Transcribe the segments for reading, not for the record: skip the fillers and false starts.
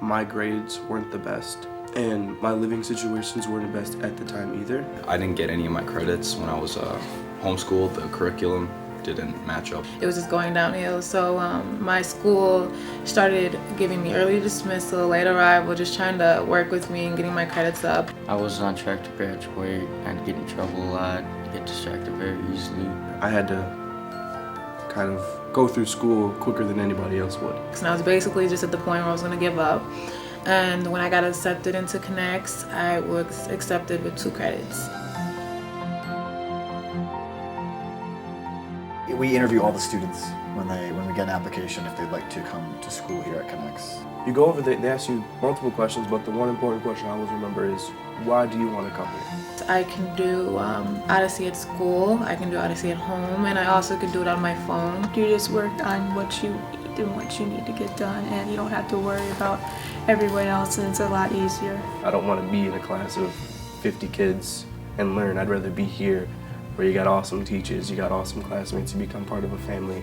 my grades weren't the best, and my living situations weren't the best at the time either. I didn't get any of my credits when I was homeschooled. The curriculum didn't match up. It was just going downhill, so my school started giving me early dismissal, late arrival, just trying to work with me and getting my credits up. I was on track to graduate and get in trouble a lot, get distracted very easily. I had to kind of go through school quicker than anybody else would. And I was basically just at the point where I was going to give up. And when I got accepted into Connects, I was accepted with 2 credits. We interview all the students when we get an application if they'd like to come to school here at Connects. You go over, they ask you multiple questions, but the one important question I always remember is, why do you want to come here? I can do Odyssey at school, I can do Odyssey at home, and I also can do it on my phone. You just work on what you need and what you need to get done, and you don't have to worry about everyone else, and it's a lot easier. I don't want to be in a class of 50 kids and learn. I'd rather be here where you got awesome teachers, you got awesome classmates, you become part of a family,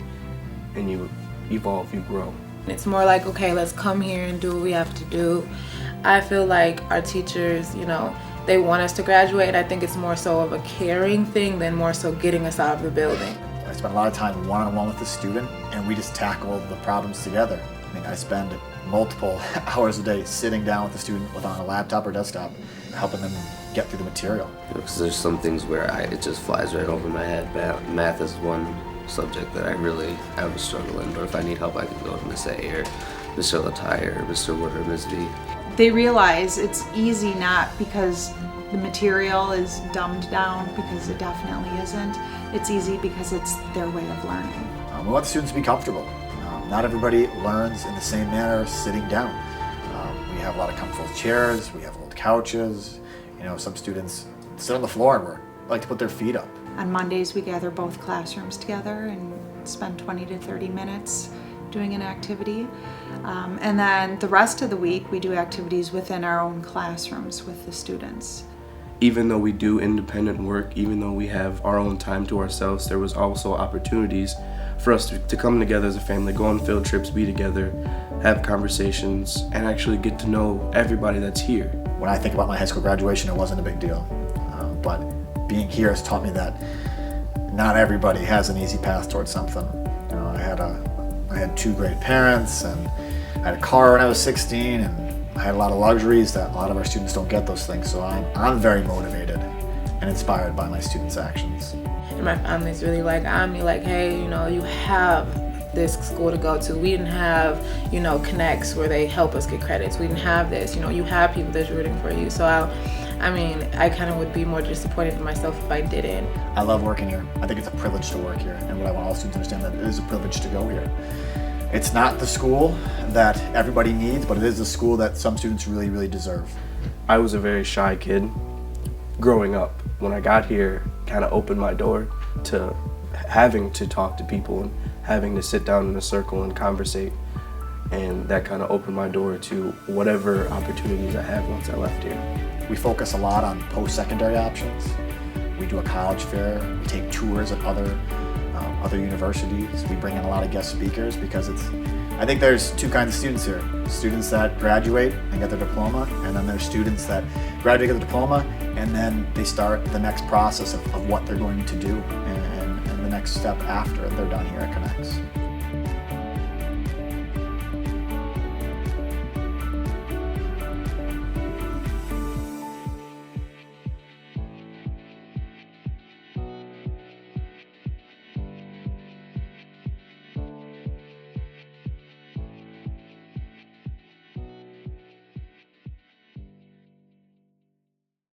and you evolve, you grow. It's more like, okay, let's come here and do what we have to do. I feel like our teachers, they want us to graduate. I think it's more so of a caring thing than more so getting us out of the building. I spend a lot of time one-on-one with the student, and we just tackle the problems together. I mean, I spend multiple hours a day sitting down with the student on a laptop or desktop, helping them get through the material. Because there's some things where it just flies right over my head. Math is one subject that I really have a struggle in, but if I need help, I can go to Miss A or Mr. Latai or Mr. Wood or Ms. V. They realize it's easy not because the material is dumbed down, because it definitely isn't. It's easy because it's their way of learning. We want the students to be comfortable. Not everybody learns in the same manner sitting down. We have a lot of comfortable chairs, we have old couches. Some students sit on the floor and like to put their feet up. On Mondays, we gather both classrooms together and spend 20 to 30 minutes doing an activity. And then the rest of the week, we do activities within our own classrooms with the students. Even though we do independent work, even though we have our own time to ourselves, there was also opportunities for us to come together as a family, go on field trips, be together, have conversations, and actually get to know everybody that's here. When I think about my high school graduation, it wasn't a big deal. But being here has taught me that not everybody has an easy path towards something. I had 2 great parents, and I had a car when I was 16, and I had a lot of luxuries that a lot of our students don't get those things. So I'm very motivated and inspired by my students' actions. And my family's really on me, hey, you have this school to go to. We didn't have, Connects where they help us get credits. We didn't have this, you have people that's rooting for you. So I kind of would be more disappointed in myself if I didn't. I love working here. I think it's a privilege to work here, and what I want all students to understand, that it is a privilege to go here. It's not the school that everybody needs, but it is the school that some students really, really deserve. I was a very shy kid growing up. When I got here, kind of opened my door to having to talk to people and having to sit down in a circle and conversate. And that kind of opened my door to whatever opportunities I have once I left here. We focus a lot on post-secondary options. We do a college fair. We take tours at other universities. We bring in a lot of guest speakers because I think there's 2 kinds of students here. Students that graduate and get their diploma, and then there's students that graduate, get their diploma, and then they start the next process of what they're going to do and the next step after they're done here at Connects.